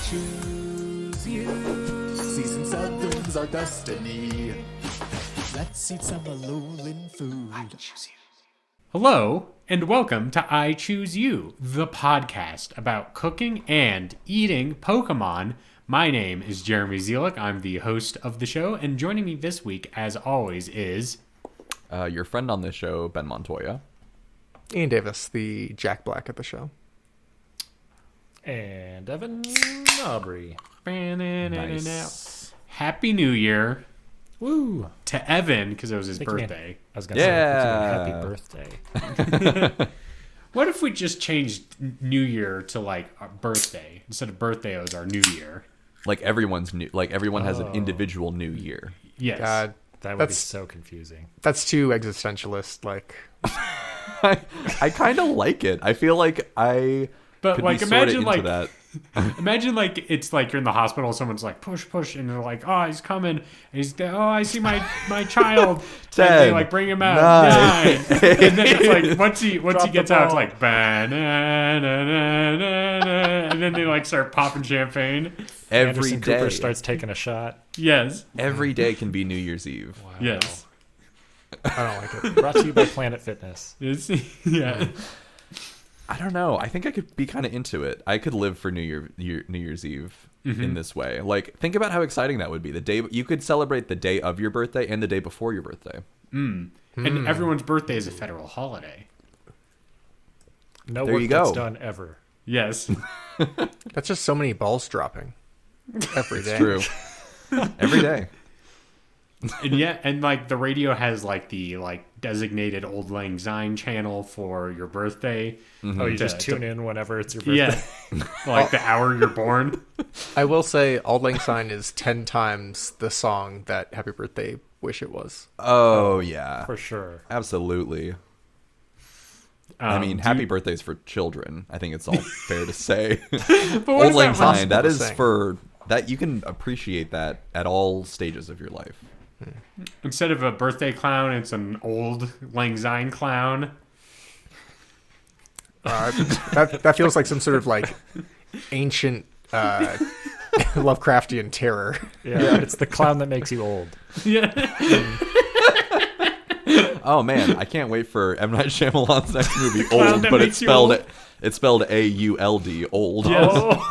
choose you. Season 7's our destiny. Let's eat some Alolan food. I choose you. Hello, and welcome to I Choose You, the podcast about cooking and eating Pokemon. My name is Jeremy Zielek. I'm the host of the show, and joining me this week, as always, is... your friend on the show, Ben Montoya. Ian Davis, the Jack Black at the show. And Evan Aubrey. Nice. Happy New Year. Woo! To Evan, because it was his birthday. I was going to say, happy birthday. What if we just changed New Year to, like, our birthday? Instead of birthday, it was our New Year. Like everyone's new, like everyone has an individual New Year. Yes. God, That would be so confusing. that's too existentialist. Like, I kind of like it. I feel like I But could like be sorta imagine into like that. imagine like it's like you're in the hospital, someone's like push, and they're like, oh, he's coming, and he's I see my child. 10, and they like bring him out 9. And then it's like once he gets out, it's like banana, and then they like start popping champagne. Every Anderson day. Cooper starts taking a shot. Yes. Every day can be New Year's Eve. Wow. Yes. I don't like it. Brought to you by Planet Fitness. Yeah. I don't know. I think I could be kind of into it. I could live for New Year's Eve in this way. Like, think about how exciting that would be. The day you could celebrate the day of your birthday and the day before your birthday. And everyone's birthday is a federal holiday. No There work you go. that's done ever. Yes. That's just so many balls dropping every day. True. Every day. And like the radio has like the like designated Old Lang Syne channel for your birthday. Oh, you just tune in whenever it's your birthday. Yeah. Like the hour you're born. I will say, Auld Lang Syne is 10 times the song that Happy Birthday Wish it was. Oh, yeah. For sure. Absolutely. I mean, happy birthdays for children. I think it's all fair to say. Old Lang Syne, that is for that you can appreciate that at all stages of your life. Instead of a birthday clown, it's an Old Lang Syne clown. That feels like some sort of like ancient Lovecraftian terror. Yeah, it's the clown that makes you old. Yeah. Oh man, I can't wait for M. Night Shyamalan's next movie, clown Old, that but makes you old. it's spelled A-U-L-D, Old. Yes.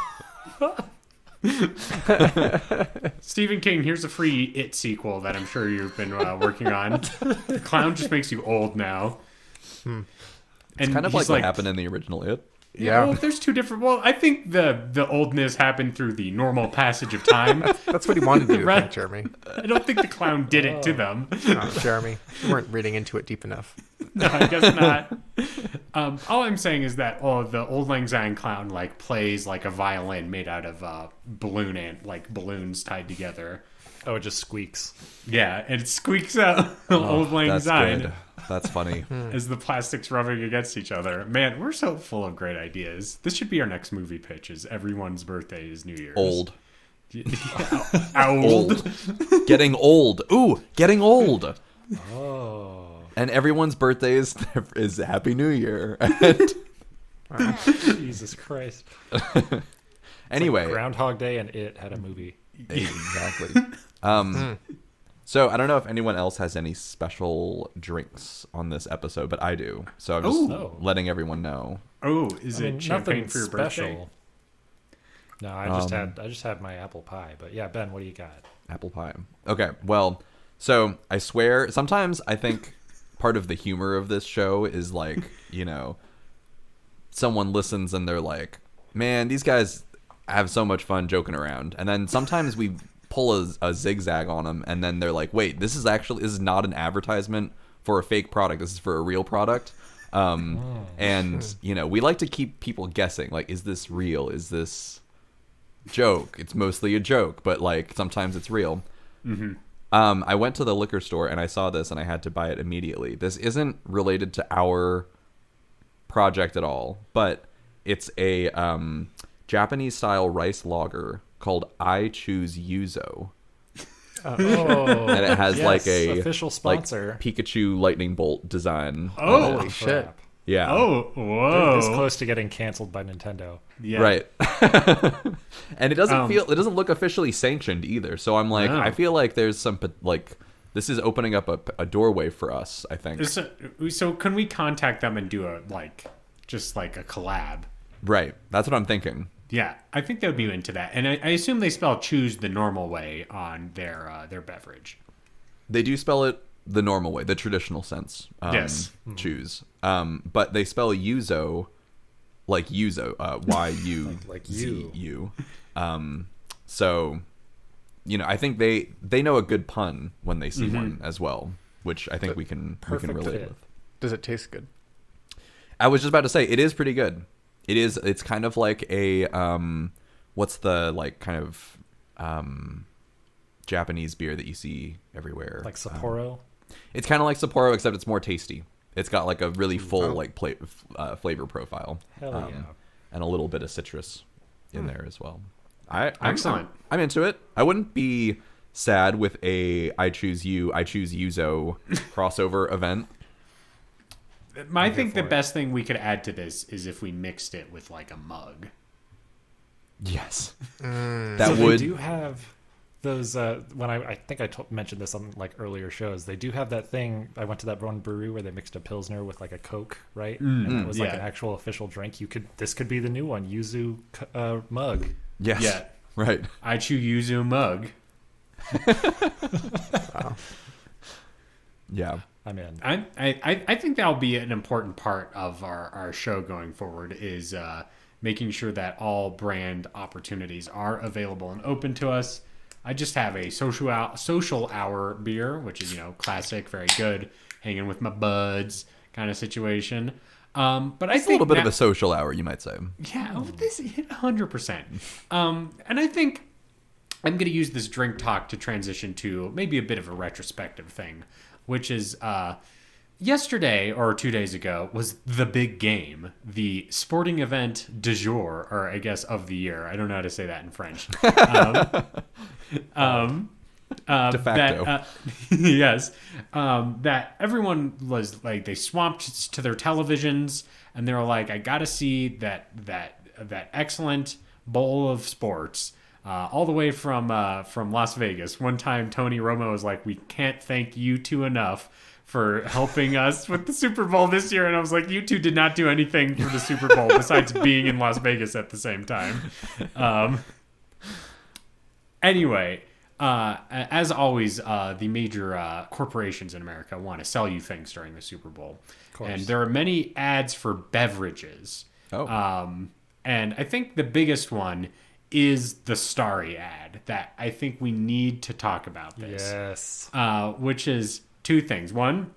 Stephen King, here's a free It sequel that I'm sure you've been working on. The clown just makes you old now. It's kind of like what happened in the original It. Yeah. Well, there's two different. Well, I think the oldness happened through the normal passage of time. That's what he wanted to do, Right. I think, Jeremy. I don't think the clown did it to them. No, Jeremy, you weren't reading into it deep enough. No, I guess not. All I'm saying is that the Old Lang Syne clown like plays like a violin made out of balloons tied together. Oh, it just squeaks. Yeah, and it squeaks out Old Lang That's Syne good. That's funny. as the plastics rubbing against each other. Man, we're so full of great ideas. This should be our next movie pitch. Is everyone's birthday is New Year's. Old. Old. Getting old. Ooh, getting old. Oh. And everyone's birthday is Happy New Year. And Jesus Christ. anyway. Like Groundhog Day and It had a movie. Exactly. So I don't know if anyone else has any special drinks on this episode, but I do. So I'm just letting everyone know. Oh, is it champagne nothing for your special. birthday? No, I just had my apple pie. But yeah, Ben, what do you got? Apple pie. Okay, well, so I swear, sometimes I think part of the humor of this show is like, someone listens and they're like, man, these guys have so much fun joking around. And then sometimes we pull a zigzag on them and then they're like, wait, this is not an advertisement for a fake product. This is for a real product. And, we like to keep people guessing. Like, is this real? Is this joke? It's mostly a joke, but like sometimes it's real. Mm-hmm. I went to the liquor store and I saw this and I had to buy it immediately. This isn't related to our project at all, but it's a Japanese style rice lager called I Choose Yuzo. Oh, And it has yes, like a official sponsor. like Pikachu lightning bolt design. Oh, Holy shit. Yeah. Oh, They're whoa. this close to getting canceled by Nintendo. Yeah. Right. And it doesn't look officially sanctioned either. So I'm like, No. I feel like there's some like this is opening up a doorway for us, I think. So can we contact them and do just like a collab? Right. That's what I'm thinking. Yeah, I think they would be into that. And I assume they spell choose the normal way on their beverage. They do spell it the normal way, the traditional sense. Yes. Choose. But they spell yuzo like yuzo, Like you. Y-U. So, I think they know a good pun when they see one as well, which I think we can Perfect relate fit. with. Does it taste good? I was just about to say it is pretty good. It's kind of like a what's the like kind of Japanese beer that you see everywhere? Like Sapporo. It's kind of like Sapporo, except it's more tasty. It's got like a really full flavor profile. Hell yeah. And a little bit of citrus in there as well. Excellent. I'm into it. I wouldn't be sad with a I choose you, I choose Yuzo crossover event. I think the best thing we could add to this is if we mixed it with like a mug. Yes. They do have those. When I think I mentioned this on like earlier shows, they do have that thing. I went to that one brewery where they mixed a Pilsner with like a Coke, right? And it was like an actual official drink. This could be the new one, Yuzu mug. Yes. Yeah. Right. I choose Yuzu mug. Wow. Yeah. I'm in. I think that'll be an important part of our show going forward is making sure that all brand opportunities are available and open to us. I just have a social hour beer, which is classic, very good, hanging with my buds kind of situation. But I It's think a little bit of a social hour, you might say. yeah, this 100%. And I think I'm going to use this drink talk to transition to maybe a bit of a retrospective thing, which is yesterday or 2 days ago was the big game, the sporting event du jour, or I guess of the year. I don't know how to say that in French. De facto. Yes. That everyone was like, they swamped to their televisions and they were like, I got to see that excellent bowl of sports. All the way from Las Vegas. One time, Tony Romo was like, "We can't thank you two enough for helping us with the Super Bowl this year." And I was like, "You two did not do anything for the Super Bowl besides being in Las Vegas at the same time." Anyway, as always, the major corporations in America want to sell you things during the Super Bowl, and there are many ads for beverages. And I think the biggest one is the Starry ad that I think we need to talk about this. Yes. Which is two things. One,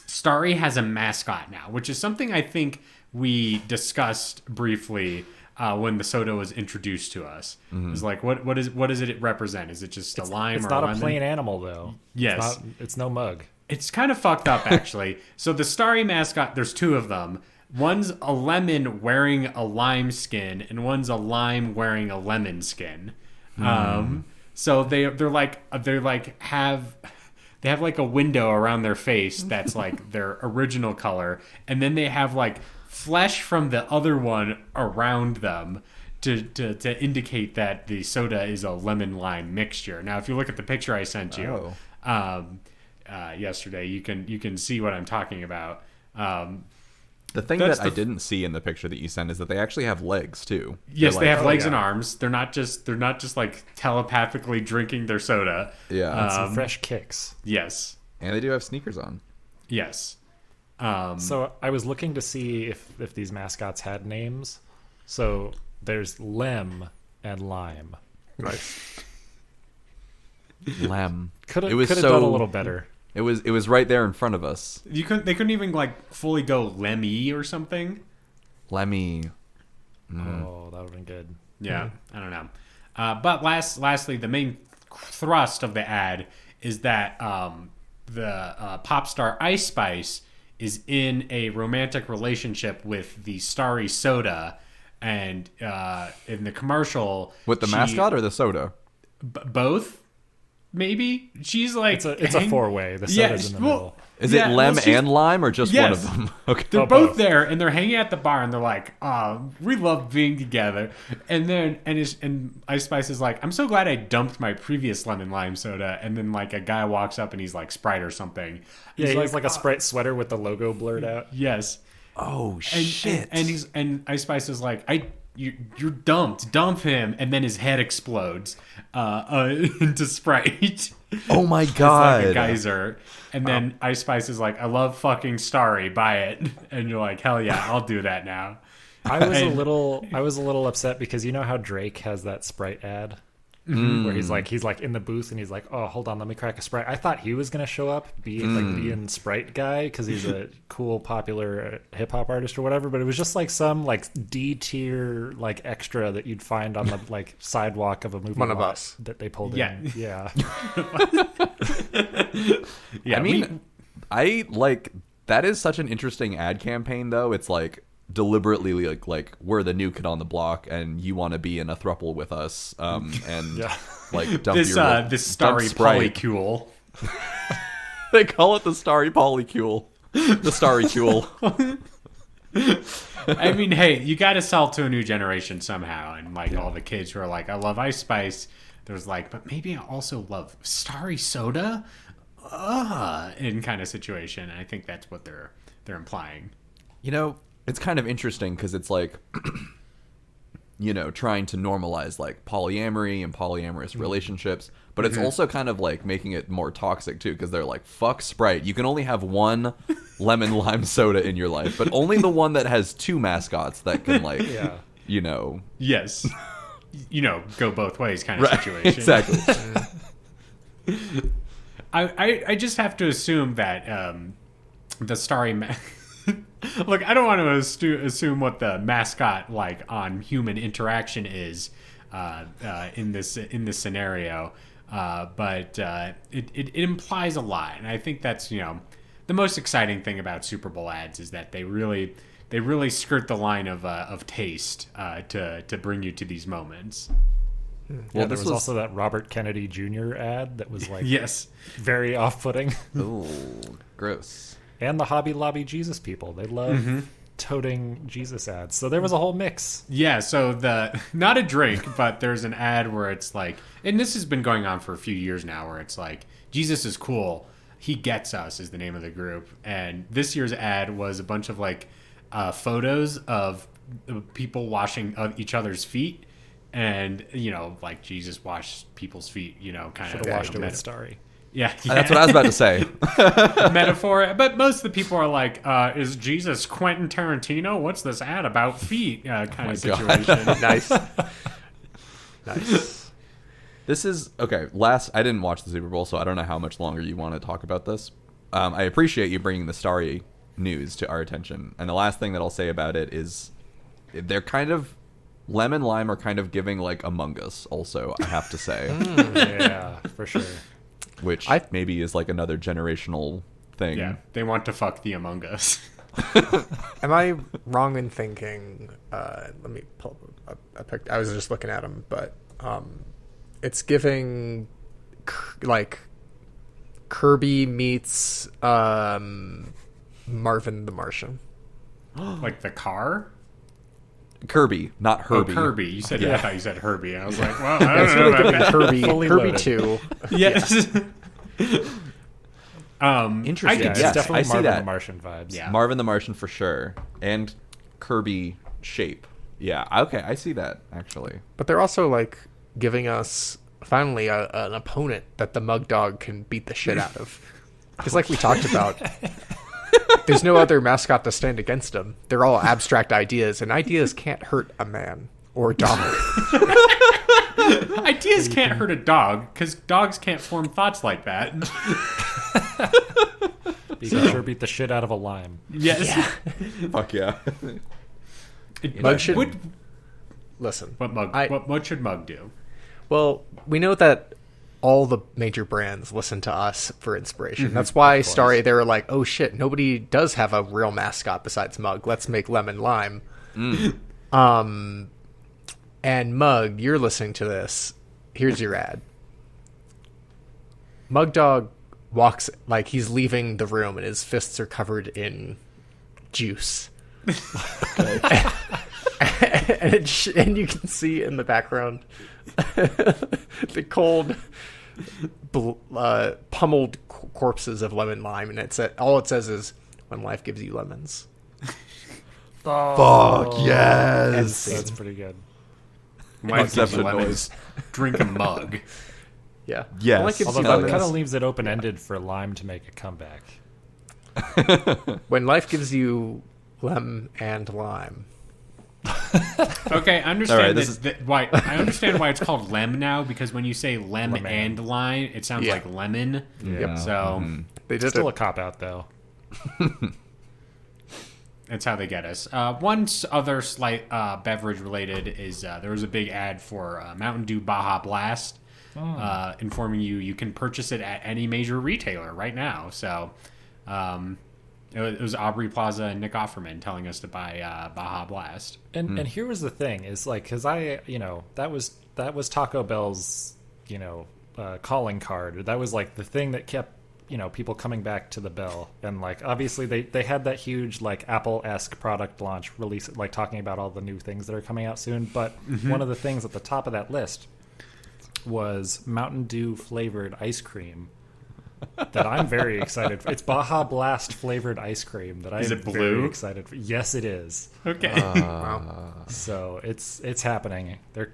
Starry has a mascot now, which is something I think we discussed briefly when the soda was introduced to us. It's like, what does it represent? Is it just a lime It's or not a a lemon? plain animal though. Yes. It's no mug. It's kind of fucked up, actually. So the Starry mascot, there's two of them. One's a lemon wearing a lime skin, and one's a lime wearing a lemon skin. So they have like a window around their face that's like their original color, and then they have like flesh from the other one around them to indicate that the soda is a lemon lime mixture. Now, if you look at the picture I sent you yesterday, you can see what I'm talking about. The thing That's that I didn't see in the picture that you sent is that they actually have legs too. Yes, They're they like- have legs and arms. They're not just like telepathically drinking their soda. Yeah. Some fresh kicks. Yes. And they do have sneakers on. Yes. So I was looking to see if these mascots had names. So there's Lem and Lime. Nice. Lem. Could have It was done so- a little better. It was right there in front of us. They couldn't even like fully go Lemmy or something. Lemmy. Oh, that would have been good. Yeah, I don't know. But lastly, the main thrust of the ad is that the pop star Ice Spice is in a romantic relationship with the Starry soda, and in the commercial, With the mascot or the soda? both. Maybe she's like It's a four-way. The soda's in the middle. Is Yeah, it well, Lem she's- and Lime or just one of Yes. them? Okay. They're Oh, both both. there, and they're hanging at the bar, and they're like, we love being together. And then, and Ice Spice is like, I'm so glad I dumped my previous lemon lime soda. And then, like, a guy walks up, and he's like, Sprite or something. Yeah, He's he has like a Sprite sweater with the logo blurred out. yes. Oh, And, shit. and Ice Spice is like, you're dumped. Dump him. And then his head explodes into Sprite. oh, my It's God. like a geyser. And then Ice Spice is like, I love fucking Starry, buy it. And you're like, hell yeah, I'll do that now. I was a little upset because you know how Drake has that Sprite ad where he's like in the booth and he's like, oh, hold on, let me crack a Sprite. I thought he was gonna show up being Sprite guy because he's a cool popular hip hop artist or whatever, but it was just like some like D tier like extra that you'd find on the like sidewalk of a movie One of lot us. that they pulled Yeah. in. Yeah. Yeah, I mean, I like that is such an interesting ad campaign, though. It's like deliberately like we're the new kid on the block, and you want to be in a thruple with us, and Yeah. like dump this your this dump Starry Sprite. polycule. They call it the Starry Polycule, the Starry Cule. I mean, hey, you got to sell to a new generation somehow. And like all the kids who are like, I love Ice Spice. There's like, but maybe I also love Starry soda. In kind of situation. I think that's what they're implying. You know, it's kind of interesting because it's like, you know, trying to normalize like polyamory and polyamorous relationships, but it's also kind of like making it more toxic too because they're like, fuck Sprite. You can only have one lemon lime soda in your life, but only the one that has two mascots that can like, Yeah. you know. Yes. You know, go both ways kind of situation. Exactly. I just have to assume that the Starry look, I don't want to assume what the mascot like on human interaction is in this scenario, but it implies a lot, and I think that's, you know, the most exciting thing about Super Bowl ads is that they really skirt the line of taste to bring you to these moments. Well, there this was was- also that Robert Kennedy Jr. ad that was like Yes. very off-putting. Ooh, gross. And the Hobby Lobby Jesus people. They love toting Jesus ads. So there was a whole mix. Yeah, so not a drink, but there's an ad where it's like, and this has been going on for a few years now, where it's like, Jesus is cool, he gets us is the name of the group. And this year's ad was a bunch of like photos of people washing each other's feet, and you know, like Jesus washed people's feet, you know, kind Should of have washed it meta- with Starry. yeah, That's what I was about to say. metaphor. But most of the people are like, is Jesus Quentin Tarantino? What's this ad about feet? Kind of situation. Nice. Nice. This is okay. I didn't watch the Super Bowl, so I don't know how much longer you want to talk about this. I appreciate you bringing the Starry news to our attention. And the last thing that I'll say about it is they're kind of Lemon Lime are kind of giving like Among Us. Also, I have to say, Yeah, for sure. which maybe is like another generational thing. Yeah, they want to fuck the Among Us. Am I wrong in thinking? Let me pull up I was just looking at them, but it's giving like Kirby meets Marvin the Martian. Like the car? Kirby, not Herbie. Oh, Kirby. You said I thought you said Herbie. I was like, well, I It's don't know really about giving that. Kirby Fully Kirby loaded. 2. Yes. Interesting. Yeah, it's Yes, definitely I see Marvin that. the Martian vibes. Yeah. Marvin the Martian for sure, and Kirby shape. Yeah. Okay, I see that actually. But they're also like giving us finally an opponent that the Mug Dog can beat the shit out of. Because like we talked about, there's no other mascot to stand against them. They're all abstract ideas, and ideas can't hurt a man or a dog. Ideas can't hurt a dog because dogs can't form thoughts like that. You can sure beat the shit out of a lime. Yes. Fuck yeah. Mug should What listen. Mug? I- What should Mug do? Well, we know that all the major brands listen to us for inspiration. That's why Starry, they were like, oh shit, nobody does have a real mascot besides Mug. Let's make Lemon Lime. And Mug, you're listening to this. Here's your ad. Mug Dog walks like he's leaving the room and his fists are covered in juice. and you can see in the background the cold, pummeled corpses of lemon lime, and all it says is, "When life gives you lemons." Fuck yes. That's pretty good. Life gives you Exception lemons. noise. Drink a mug. Yeah. Yes. When life gives Although you that lemons. kind of leaves it open-ended for lime to make a comeback. When life gives you lem and lime. Okay, I understand All right, this why it's called lem now, because when you say lem Lemon. and lime, it sounds Yeah. like lemon. Yeah. So They did Still a it. cop-out, though. that's how they get us. One other slight beverage related is there was a big ad for Mountain Dew Baja Blast, informing you can purchase it at any major retailer right now. So it was Aubrey Plaza and Nick Offerman telling us to buy Baja Blast. And here was the thing is like, because that was Taco Bell's calling card. That was like the thing that kept people coming back to the Bell. And like obviously they had that huge like Apple-esque product launch release, like talking about all the new things that are coming out soon. But one of the things at the top of that list was Mountain Dew flavored ice cream. That I'm very excited for. It's Baja Blast flavored ice cream that I'm Is it blue? very excited for. Yes, it is. Okay. So it's happening. They're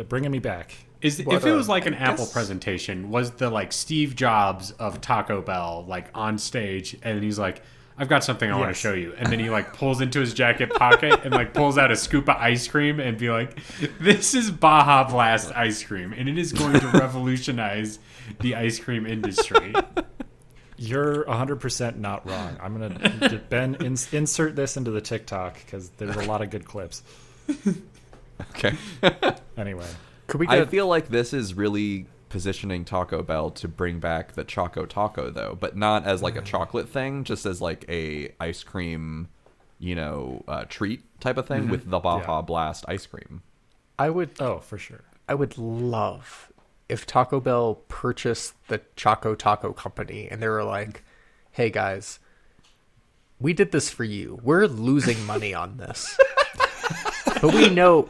bringing me back. If it was like an Apple presentation, was the like Steve Jobs of Taco Bell like on stage, and he's like, "I've got something I want to Yes. show you," and then he like pulls into his jacket pocket and like pulls out a scoop of ice cream and be like, "This is Baja Blast ice cream, and it is going to revolutionize the ice cream industry." You're 100% not wrong. I'm gonna Ben insert this into the TikTok because there's a lot of good clips. Okay. Anyway, Could we I get feel like this is really positioning Taco Bell to bring back the Choco Taco, though, but not as like a chocolate thing, just as like a ice cream, treat type of thing with the Baja Yeah. Blast ice cream. I would for sure. I would love if Taco Bell purchased the Choco Taco Company and they were like, "Hey guys, we did this for you. We're losing money on this." But we know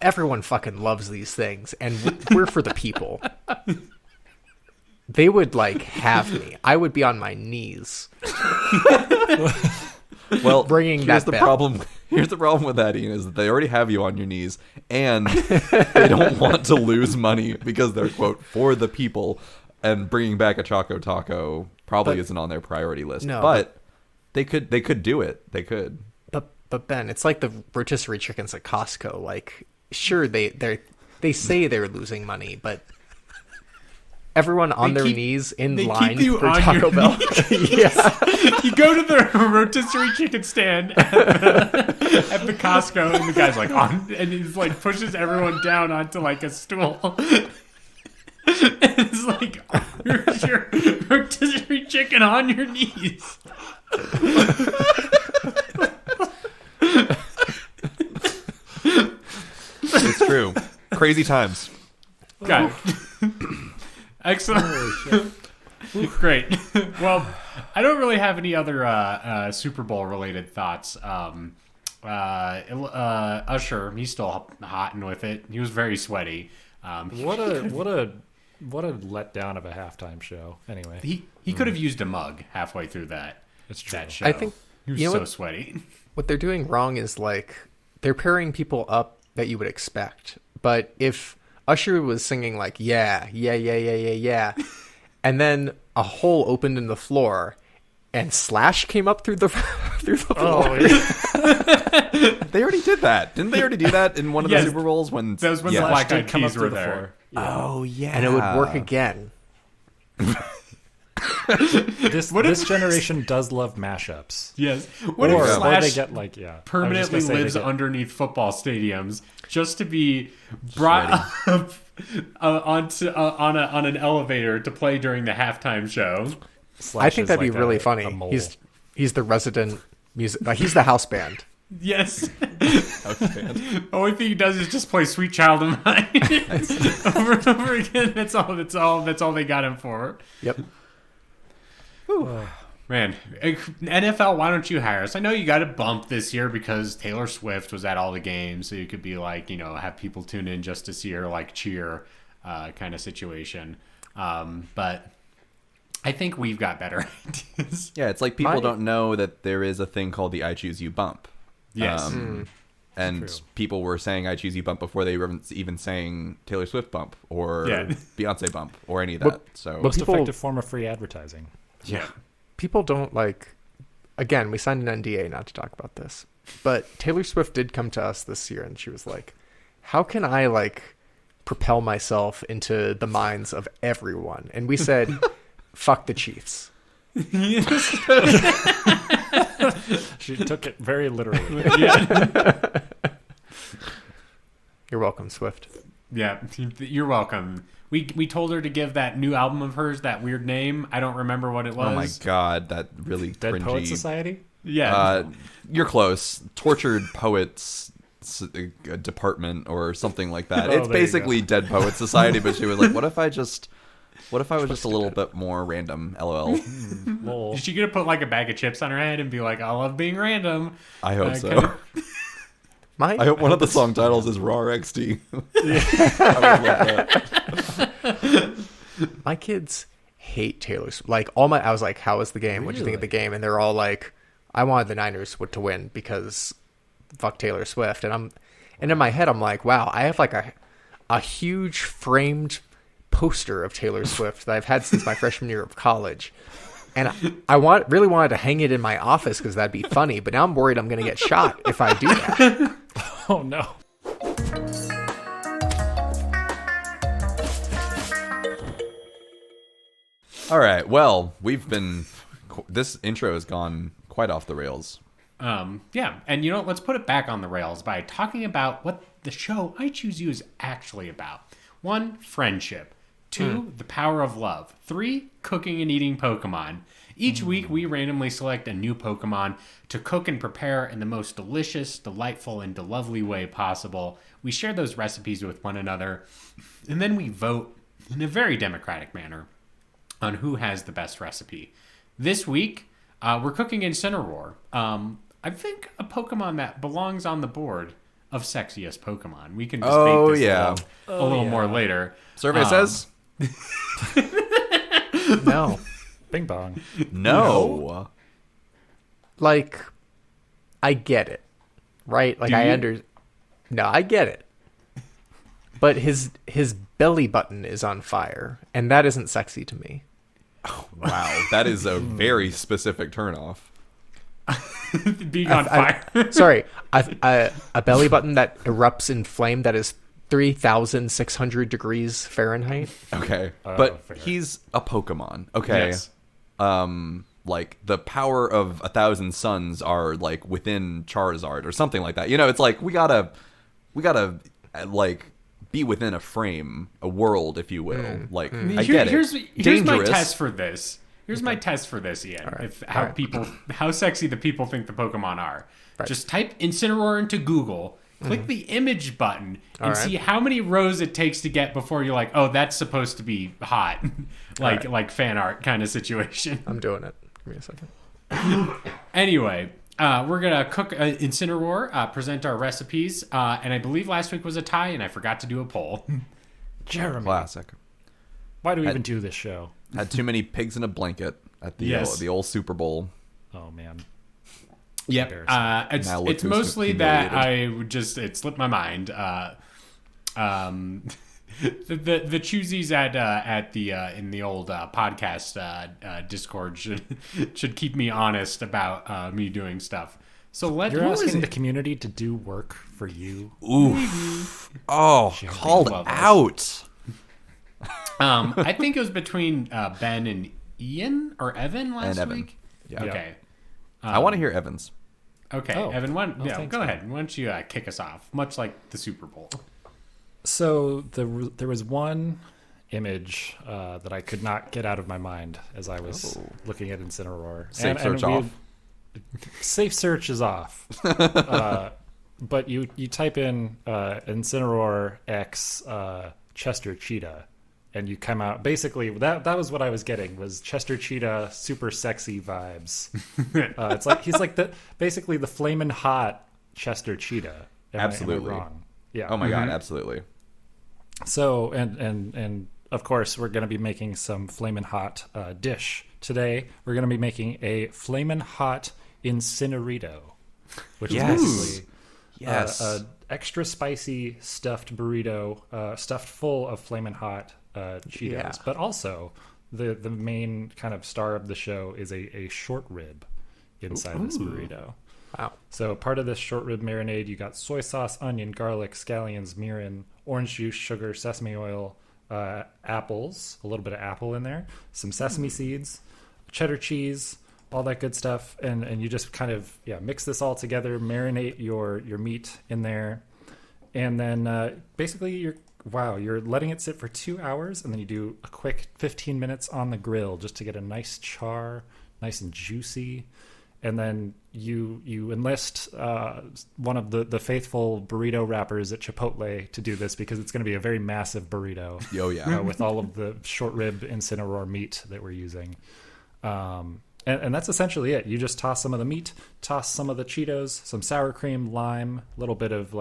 everyone fucking loves these things, and we're for the people. They would like have me. I would be on my knees. Well, Bringing here's that the bell. problem. Here's the problem with that, Ian, is that they already have you on your knees, and they don't want to lose money because they're quote for the people, and bringing back a Choco Taco probably isn't on their priority list. No, but they could do it. They could. But Ben, it's like the rotisserie chickens at Costco. Like, sure, they say they're losing money, but everyone on their knees in they line keep you for on Taco your Bell. Yeah. You go to the rotisserie chicken stand at the Costco, and the guy's like and he's like pushes everyone down onto like a stool. And it's like, here's your rotisserie chicken on your knees. It's true. Crazy times. Got it. Excellent. Great. Well, I don't really have any other Super Bowl related thoughts. Usher, he's still hot and with it. He was very sweaty. What a letdown of a halftime show. Anyway, He could have used a mug halfway through that. it's true. That show. I think he was you know so what- sweaty. What they're doing wrong is like they're pairing people up that you would expect. But if Usher was singing like yeah, and then a hole opened in the floor and Slash came up through the floor. Oh, yeah. They already did that. Didn't they already do that in one of Yes. the Super Bowls when That was when the yeah. Black Did Eyed come up Peas through were the there. floor. Yeah. Oh yeah. And it would work again. This generation does love mashups. Yes. What Or if Slash they get like I was just permanently gonna say they lives get- underneath football stadiums just to be brought up onto on an elevator to play during the halftime show? Slash I think is that'd be like really a funny. mole. He's the resident music. He's the house band. Yes. The only thing he does is just play "Sweet Child of Mine" over and over again. That's all they got him for. Yep. Man, NFL, why don't you hire us? I know you got a bump this year because Taylor Swift was at all the games, so you could be like, have people tune in just to see her like cheer, kind of situation. But I think we've got better ideas. Yeah, it's like people don't know that there is a thing called the I Choose You bump. Yes. And True. people were saying I Choose You bump before they were even saying Taylor Swift bump or Beyonce bump or any of that. So Most people- effective form of free advertising. Yeah. People don't again, we signed an NDA not to talk about this, but Taylor Swift did come to us this year and she was like, how can I propel myself into the minds of everyone? And we said, fuck the Chiefs. She took it very literally. You're welcome, Swift. Yeah, you're welcome. We told her to give that new album of hers that weird name. I don't remember what it was. oh my god, that really Dead cringy. Poet Society? Yeah. You're close. Tortured Poets Department or something like that. It's there you basically Dead Poets Society, but she was like, what if I was just a little bit more random? LOL. Lol. Is she gonna put like a bag of chips on her head and be like, "I love being random"? I hope so. kinda- I hope one of the song titles is Raw XT. I would love that. My kids hate Taylor Swift. I was like, how was the game? What'd you think of the game? And they're all like, I wanted the Niners to win because fuck Taylor Swift. And in my head, I'm like, wow, I have a huge framed poster of Taylor Swift that I've had since my freshman year of college. And I really wanted to hang it in my office because that'd be funny. But now I'm worried I'm going to get shot if I do that. Oh, no. All right. Well, this intro has gone quite off the rails. Yeah, and let's put it back on the rails by talking about what the show I Choose You is actually about. 1, friendship. 2, the power of love. 3, cooking and eating Pokemon. Each week, we randomly select a new Pokemon to cook and prepare in the most delicious, delightful, and lovely way possible. We share those recipes with one another, and then we vote in a very democratic manner on who has the best recipe. This week, we're cooking Incineroar. I think a Pokemon that belongs on the board of sexiest Pokemon. We can just make this a little more later. Survey says No. Bing bong. no. I get it. Right? Do you? No, I get it. But his belly button is on fire, and that isn't sexy to me. Wow, that is a very specific turnoff. Being on fire. Sorry, a belly button that erupts in flame that is 3,600 degrees Fahrenheit. Okay, Oh, but fair. he's a Pokemon. Okay, Yes. The power of 1,000 suns are within Charizard or something like that. It's like we gotta be within a frame, a world, if you will. I get it. Here's my Dangerous. test for this. Here's my test for this, Ian. How sexy the people think the Pokemon are. Right. Just type Incineroar into Google, click the image button, and right. see how many rows it takes to get before you're like, oh, that's supposed to be hot, like fan art kind of situation. I'm doing it. Give me a second. Anyway, we're gonna cook Incineroar, present our recipes, and I believe last week was a tie, and I forgot to do a poll. Jeremy. Classic. Why do we even do this show? Had too many pigs in a blanket at the Yes. the old Super Bowl. Oh, man. Yep. Embarrassing. Now look It's who's mostly that humiliated. it slipped my mind. The choosies at the in the old podcast Discord should keep me honest about me doing stuff. So You're who is asking the it? community to do work for you? Oof. Oh, called love us. out. I think it was between Ben and Ian or Evan last Evan. week. Yeah. Okay. I want to hear Evans. Okay, Oh. Evan, thanks, go man. ahead. Why don't you kick us off? Much like the Super Bowl. So there was one image that I could not get out of my mind as I was looking at Incineroar. Safe search off. Safe search is off. But you type in Incineroar X Chester Cheetah, and you come out. Basically, that was what I was getting, was Chester Cheetah super sexy vibes. It's like he's like basically the flamin' hot Chester Cheetah. Absolutely. Am I wrong? Yeah. Oh my god, absolutely. So and of course we're going to be making some flamin' hot dish today. We're going to be making a flamin' hot Incineroar, which is basically a extra spicy stuffed burrito, stuffed full of flamin' hot Cheetos, but also the main kind of star of the show is a short rib inside this burrito. Wow. So part of this short rib marinade, you got soy sauce, onion, garlic, scallions, mirin, orange juice, sugar, sesame oil, apples, a little bit of apple in there, some sesame seeds, cheddar cheese, all that good stuff, and you just kind of mix this all together, marinate your meat in there, and then basically you're letting it sit for 2 hours, and then you do a quick 15 minutes on the grill just to get a nice char, nice and juicy. And then you enlist one of the faithful burrito wrappers at Chipotle to do this, because it's going to be a very massive burrito. Oh yeah, with all of the short rib Incineroar meat that we're using. And that's essentially it. You just toss some of the meat, toss some of the Cheetos, some sour cream, lime, a little bit of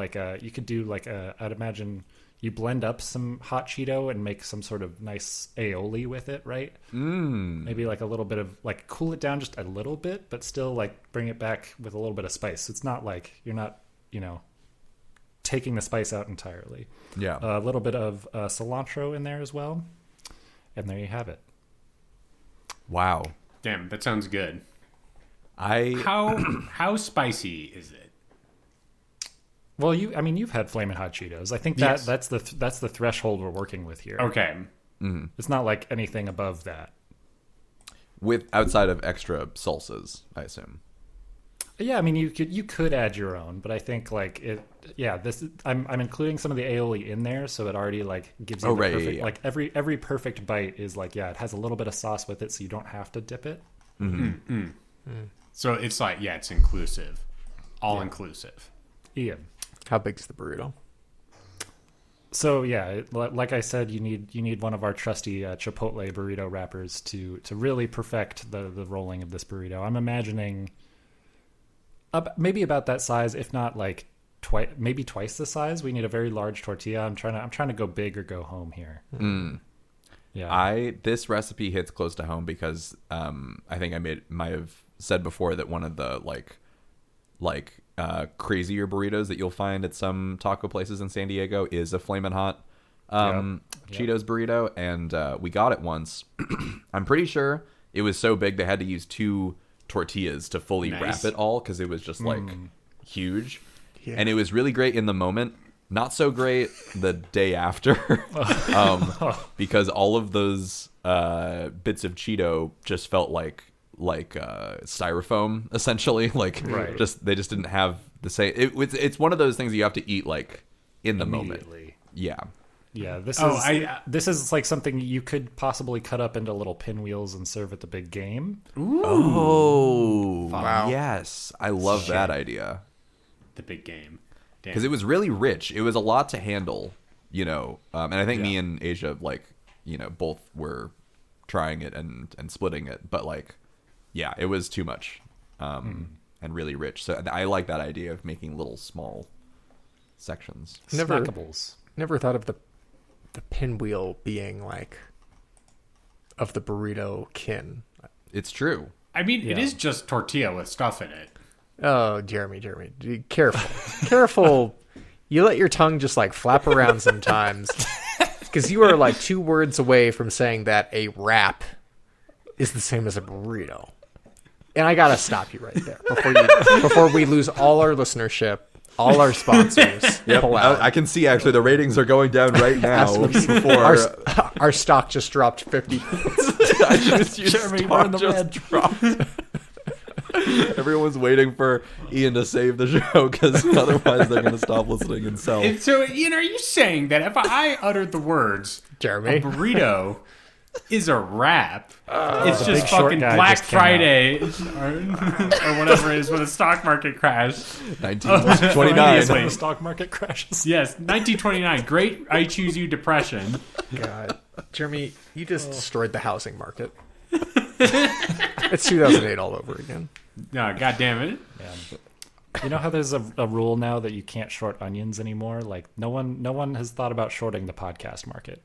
you could do I'd imagine you blend up some hot Cheeto and make some sort of nice aioli with it, right? Maybe a little bit of cool it down just a little bit, but still bring it back with a little bit of spice. It's not you're not, taking the spice out entirely. Yeah. A little bit of cilantro in there as well. And there you have it. Wow. Damn, that sounds good. I How spicy is it? Well, you've had Flamin' Hot Cheetos. I think Yes. that's the threshold we're working with here. Okay. It's not like anything above that. with outside of extra salsas, I assume. Yeah, I mean you could add your own, but I think I'm including some of the aioli in there, so it already gives you the perfect every perfect bite is it has a little bit of sauce with it, so you don't have to dip it. So it's it's inclusive, all inclusive. Ian. How big's the burrito? So like I said, you need one of our trusty Chipotle burrito wrappers to really perfect the rolling of this burrito. I'm imagining maybe about that size, if not maybe twice the size. We need a very large tortilla. I'm trying to go big or go home here. Yeah. This recipe hits close to home because I think I might have said before that one of the crazier burritos that you'll find at some taco places in San Diego is a Flamin' Hot Cheetos burrito, and we got it once. I'm pretty sure it was so big they had to use 2 tortillas to fully wrap it all because it was just huge. Yeah. And it was really great in the moment, not so great the day after, because all of those bits of Cheeto just felt like styrofoam, essentially. They just didn't have the same. It's one of those things you have to eat in the moment. Yeah. Yeah, this is something you could possibly cut up into little pinwheels and serve at the big game. Ooh. Oh, wow. Yes. I love that idea. The big game. Because it was really rich. It was a lot to handle, and I think me and Asia, both were trying it and splitting it, but it was too much and really rich. So I like that idea of making little small sections. Snackables. Never thought of the pinwheel being of the burrito kin. It's true. I mean, it is just tortilla with stuff in it. Oh, Jeremy, be careful. Careful. You let your tongue just flap around sometimes, because you are 2 words away from saying that a wrap is the same as a burrito. And I gotta stop you right there before we lose all our listenership, all our sponsors. Yep. I can see actually the ratings are going down right now. Before our stock just dropped 50 points. Jeremy, we're in the red. Dropped. Everyone's waiting for Ian to save the show because otherwise they're going to stop listening and sell. And so, Ian, are you saying that if I uttered the words, Jeremy, a burrito is a wrap, it's just Big Short fucking guy Black just came Friday or whatever it is when the stock market crashed? 1929. When the stock market crashes. Yes, 1929. Great I Choose You depression. God. Jeremy, you just destroyed the housing market. It's 2008 all over again. No, God damn it. Yeah. You know how there's a rule now that you can't short onions anymore? Like no one has thought about shorting the podcast market.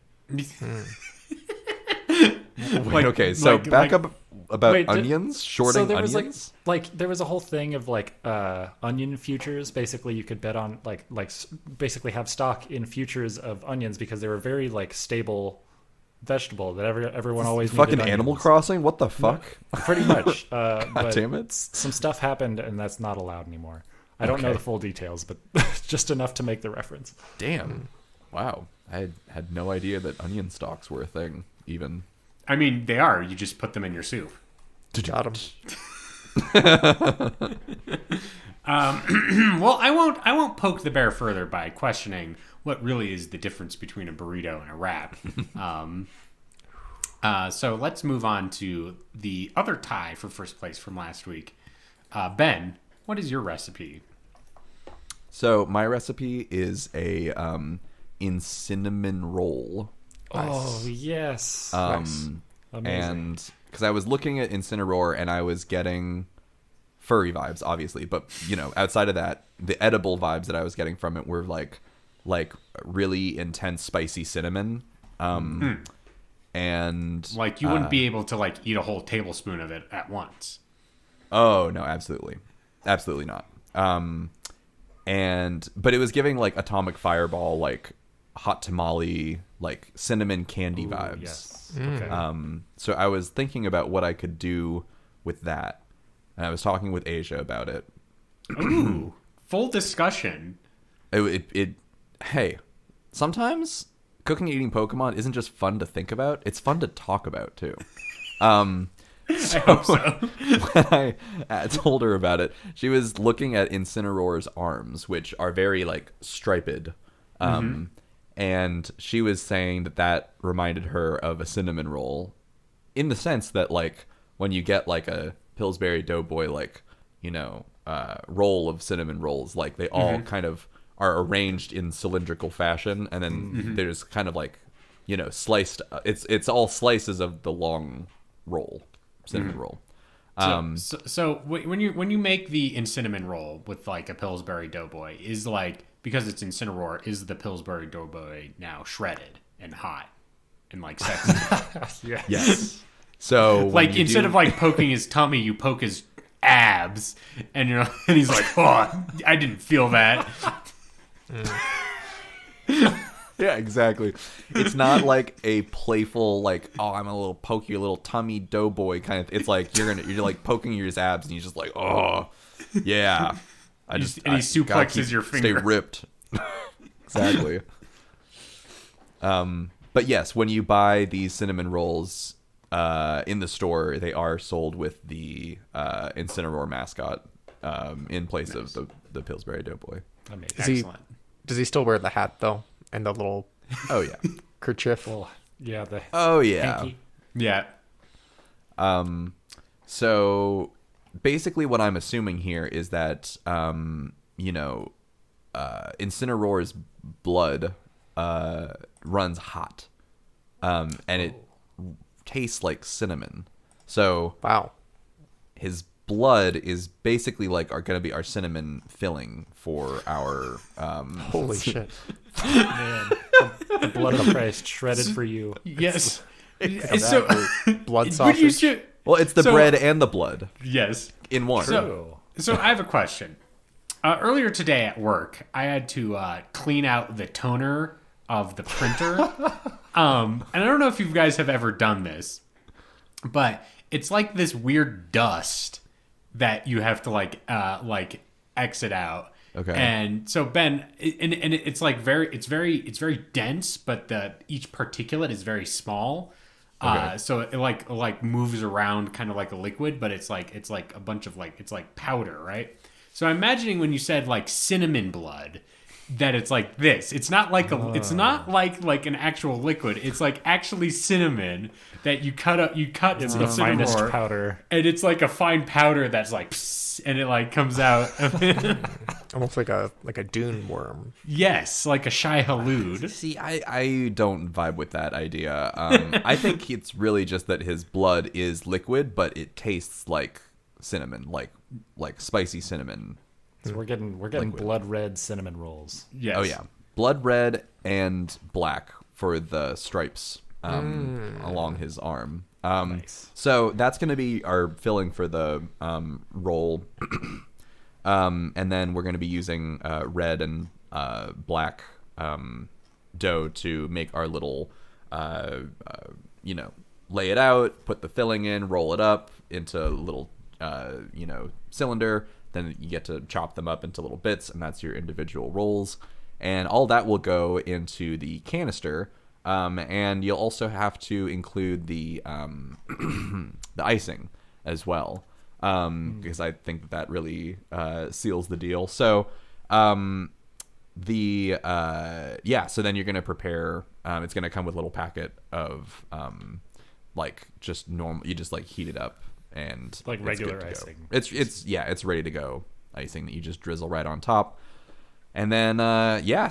Wait, okay, so back up about wait, onions, shorting so there onions. was like there was a whole thing of like onion futures. Basically, you could bet on basically have stock in futures of onions because they were very like stable vegetable that everyone always fucking needed Animal onions. Crossing. What the fuck? Pretty much. But Damn it! some stuff happened, and that's not allowed anymore. I don't know the full details, but just enough to make the reference. Damn! Wow, I had no idea that onion stalks were a thing. Even. I mean, they are. You just put them in your soup. Got him. Well, I won't poke the bear further by questioning what really is the difference between a burrito and a wrap. So let's move on to the other tie for first place from last week. Ben, what is your recipe? So my recipe is a in cinnamon roll. Oh yes. Amazing. And because I was looking at Incineroar and I was getting furry vibes, obviously, but outside of that, the edible vibes that I was getting from it were like really intense spicy cinnamon. And like you wouldn't be able to like eat a whole tablespoon of it at once. Oh no, absolutely not. But it was giving like atomic fireball, like hot tamale, like cinnamon candy vibes. Yes. Okay. So I was thinking about what I could do with that, and I was talking with Asia about it. Ooh, full discussion. Hey, sometimes cooking and eating Pokemon isn't just fun to think about; it's fun to talk about too. I hope so. When I told her about it, she was looking at Incineroar's arms, which are very like striped. And she was saying that reminded her of a cinnamon roll, in the sense that like when you get like a Pillsbury Doughboy roll of cinnamon rolls, like they all kind of are arranged in cylindrical fashion, and then there's kind of like sliced. It's all slices of the long roll, cinnamon roll. So when you make the cinnamon roll with like a Pillsbury Doughboy, is like, because it's Incineroar, is the Pillsbury Doughboy now shredded and hot and like sexy? Yes. So like instead of like poking his tummy, you poke his abs, and and he's like, oh, I didn't feel that. Yeah, exactly. It's not like a playful like, oh, I'm a little poke your little tummy doughboy kind of. It's like you're like poking your abs, and you're just like, oh, yeah. He suplexes your finger. Stay ripped. Exactly. But yes, when you buy these cinnamon rolls in the store, they are sold with the Incineroar mascot in place of the Pillsbury Doughboy. Excellent. Does he still wear the hat though, and the little Oh yeah. kerchief? Well, yeah. Oh yeah. Hanky. Yeah. So basically what I'm assuming here is that Incineroar's blood runs hot, and it tastes like cinnamon. So Wow. his blood is basically like going to be our cinnamon filling for our Holy shit. Man, the blood of Christ shredded for you. Yes. So, blood Would sausage. you should, well, it's the So- bread and the blood yes. in one. So I have a question. Earlier today at work, I had to clean out the toner of the printer. And I don't know if you guys have ever done this, but it's like this weird dust that you have to like exit out. Okay. And so Ben, and it's like it's very dense, but each particulate is very small. Okay. So it like moves around kind of like a liquid, but it's like a bunch of it's like powder, right? So I'm imagining when you said like cinnamon blood, that it's like this. It's not like it's not like an actual liquid. It's like actually cinnamon that you cut up. You cut It's the finest Incineroar, powder. and it's like a fine powder that's like, psst, and it like comes out. Almost like a dune worm. Yes, like a shy halud. See, I don't vibe with that idea. I think it's really just that his blood is liquid, but it tastes like cinnamon, like spicy cinnamon. So we're getting blood red cinnamon rolls. Yes. Oh yeah, blood red and black for the stripes along his arm. Nice. So that's going to be our filling for the roll, and then we're going to be using red and black dough to make our little, lay it out, put the filling in, roll it up into a little, cylinder. Then you get to chop them up into little bits, and that's your individual rolls. And all that will go into the canister. And you'll also have to include the the icing as well, because I think that really seals the deal. So so then you're going to prepare. It's going to come with a little packet of just normal. You just heat it up. And like it's regular good to icing. go. It's ready to go icing that you just drizzle right on top. And then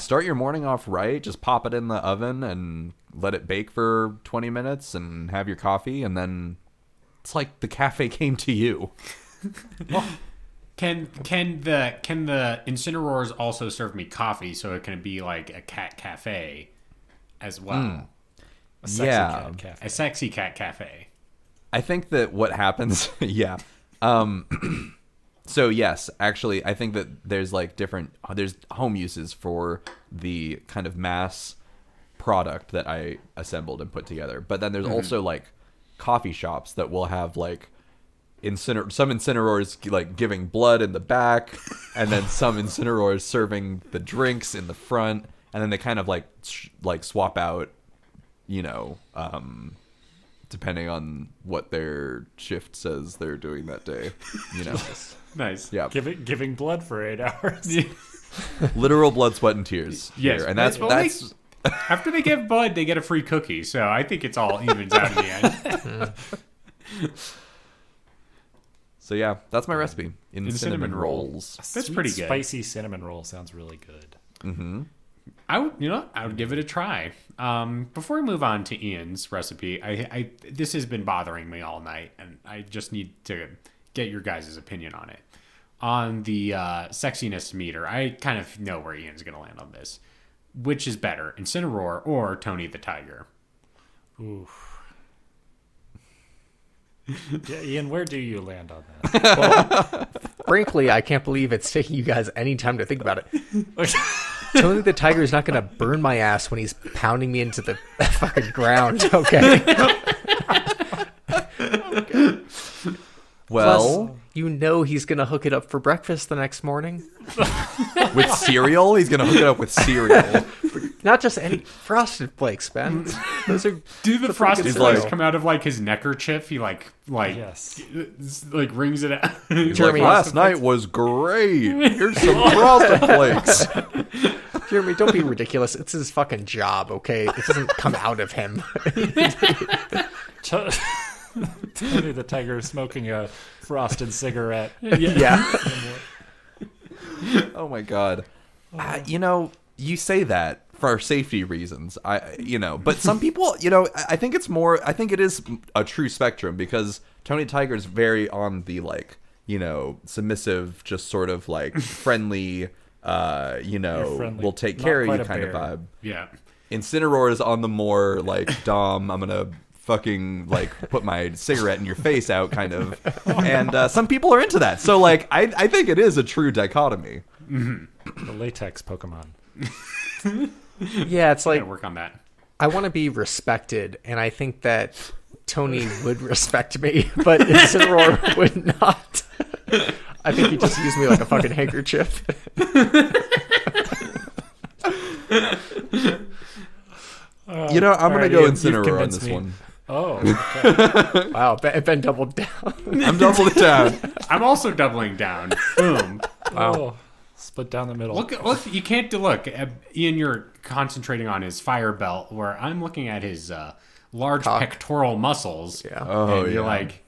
start your morning off right. Just pop it in the oven and let it bake for 20 minutes and have your coffee, and then it's like the cafe came to you. Can the Incineroars also serve me coffee so it can be like a cat cafe as well? A sexy cat cafe. A sexy cat cafe. I think that what happens, so yes, actually, I think that there's there's home uses for the kind of mass product that I assembled and put together. But then there's also coffee shops that will have some Incineroars giving blood in the back, and then some Incineroars serving the drinks in the front, and then they kind of swap out, depending on what their shift says they're doing that day, Nice. Yeah. Giving blood for 8 hours. Literal blood, sweat, and tears. Yes, here. And that's after they give blood, they get a free cookie. So I think it's all evens out in the end. So yeah, that's my recipe in cinnamon rolls. That's pretty good. Spicy cinnamon roll sounds really good. Mm-hmm. I would give it a try. Before we move on to Ian's recipe, I this has been bothering me all night, and I just need to get your guys' opinion on it. On the sexiness meter, I kind of know where Ian's going to land on this. Which is better, Incineroar or Tony the Tiger? Oof. Yeah, Ian, where do you land on that? Well, frankly, I can't believe it's taking you guys any time to think about it. Tony the Tiger is not going to burn my ass when he's pounding me into the fucking ground, okay? Well, Plus, he's going to hook it up for breakfast the next morning. with cereal, he's gonna hook it up with cereal. Not just any Frosted Flakes, man. Those are Do the Frosted good Flakes cereal. come out of his neckerchief? He Yes. rings it out. Jeremy, Last night was great. Here's some Frosted Flakes. Jeremy, don't be ridiculous. It's his fucking job, okay? It doesn't come out of him. Tony the Tiger smoking a frosted cigarette. Yeah. Oh my god. You say that for safety reasons. But some people, I think it is a true spectrum, because Tony Tiger's very on the submissive, just sort of friendly, friendly. we'll take Not care of quite you a kind of bear. vibe. Yeah. Incineroar is on the more Dom, I'm gonna fucking put my cigarette in your face out kind of. And some people are into that. So I think it is a true dichotomy. Mm-hmm. The latex Pokemon. Yeah, it's Gotta work on that. I want to be respected, and I think that Tony would respect me, but Incineroar would not. I think he just used me like a fucking handkerchief. I'm gonna go Incineroar on this one. Oh, okay. Wow, Ben doubled down. I'm doubling down. I'm also doubling down. Boom. Wow. Oh, split down the middle. Look! You can't look. Ian, you're concentrating on his fire belt, where I'm looking at his large pectoral muscles. Yeah. Oh, and you're yeah. like,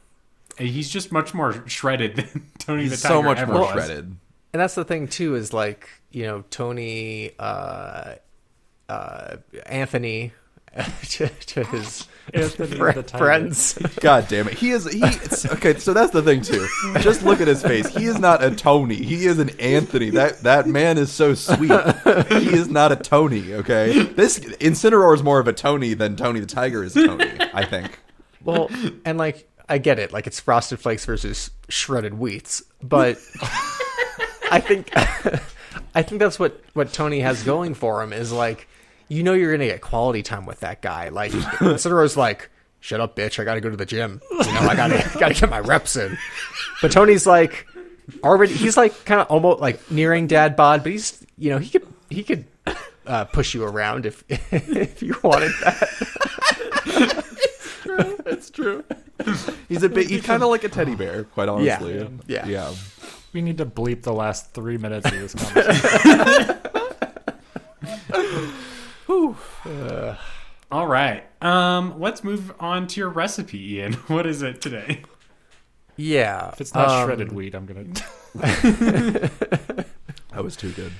he's just much more shredded than Tony the He's Tiger so much ever more was. shredded. And that's the thing too, is like, Tony, Anthony, to his Anthony the Tiger. friends. God damn it. It's, okay, so that's the thing too. Just look at his face. He is not a Tony. He is an Anthony. That man is so sweet. He is not a Tony, okay? This Incineroar is more of a Tony than Tony the Tiger is a Tony, I think. Well, and like, I get it. Like, it's Frosted Flakes versus shredded wheats, but I think that's what Tony has going for him, is like, you're gonna get quality time with that guy. Like, Incineroar's like, shut up, bitch, I gotta go to the gym. I gotta get my reps in. But Tony's like, he's like kind of almost like nearing dad bod, but he's, he could push you around if you wanted that. It's true. He's kind of like a teddy bear, quite honestly. Yeah. We need to bleep the last 3 minutes of this conversation. All right. Let's move on to your recipe, Ian. What is it today? Yeah. If it's not shredded wheat, I'm gonna. That was too good.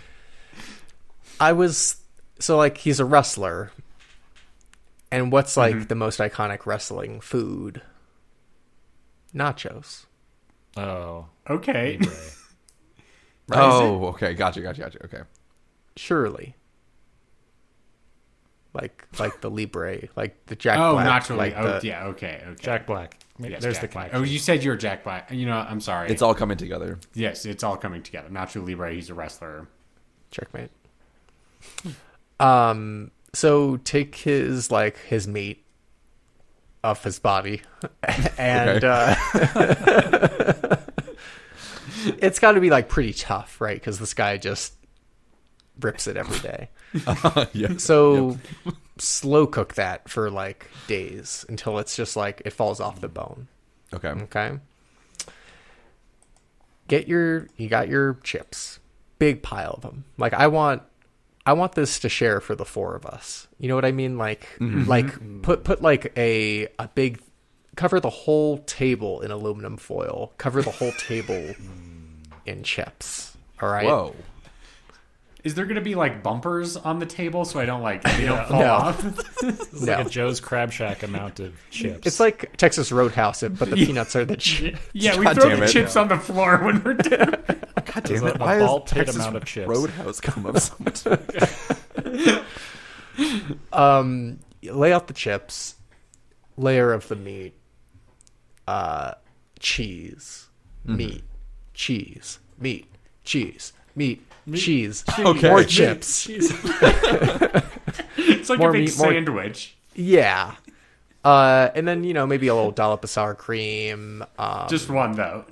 He's a wrestler. And what's like the most iconic wrestling food? Nachos. Oh, Okay. Oh, okay. Gotcha. Okay. Surely. Like the Libre, like the Jack Oh, Black. naturally. Like yeah. Okay. Jack Black. Yes, There's Jack the Black. connection. Oh, you said you're Jack Black. I'm sorry. It's all coming together. Yes, it's all coming together. Nacho Libre. He's a wrestler. Checkmate. So take his meat off his body, and it's got to be like pretty tough, right? Because this guy just rips it every day. Yeah. So slow cook that for like days until it's just like it falls off the bone. Okay. Okay. You got your chips, big pile of them. Like I want this to share for the four of us. You know what I mean? Like, put like a big, cover the whole table in aluminum foil. Cover the whole table in chips. All right. Whoa. Is there going to be like bumpers on the table so I don't they don't fall off? It's like a Joe's Crab Shack amount of chips. It's like Texas Roadhouse, but the peanuts are the chips. Yeah, we God throw damn the it. chips on the floor when we're done. God damn a it. Why ball is pit Texas amount of chips. Roadhouse come up so much? Lay out the chips, layer of the meat, cheese, meat, cheese, meat, cheese, meat, cheese, Okay. more chips. It's like More a big meat, more- sandwich. Yeah. And then, maybe a little dollop of sour cream, Just one, though.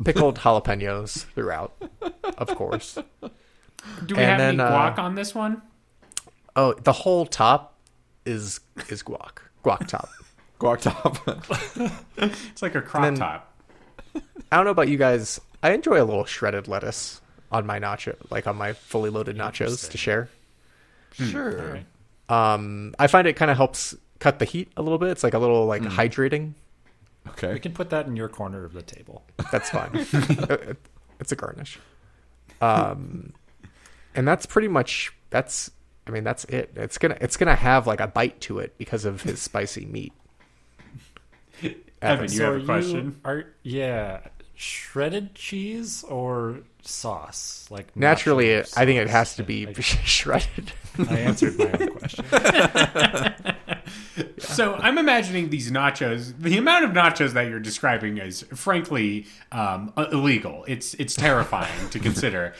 pickled jalapenos throughout, of course. Do we And have any then, guac on this one? Oh, the whole top is guac. Guac top. Guac top. It's like a crop then- top. I don't know about you guys. I enjoy a little shredded lettuce on my on my fully loaded nachos to share. Sure. I find it kind of helps cut the heat a little bit. It's like a little hydrating. Okay. We can put that in your corner of the table. That's fine. It's a garnish. And that's pretty much that's it. It's gonna have like a bite to it because of his spicy meat. Evan, you have a question? Shredded cheese or sauce? Like Naturally, nacho I think it sauce? has to be shredded. I answered my own question. So I'm imagining these nachos. The amount of nachos that you're describing is frankly illegal. It's terrifying to consider.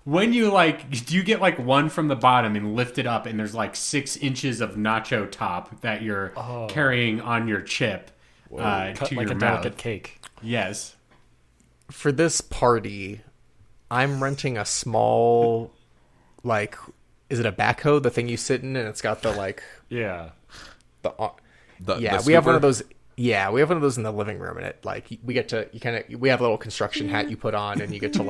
When you do you get like one from the bottom and lift it up, and there's like 6 inches of nacho top that you're carrying on your chip Cut to like your a mouth? delicate cake. Yes. For this party, I'm renting a small, is it a backhoe? The thing you sit in, and it's got the Yeah. the The we have one scooper? of those. Yeah, we have one of those in the living room, and it we get to we have a little construction hat you put on, and you get to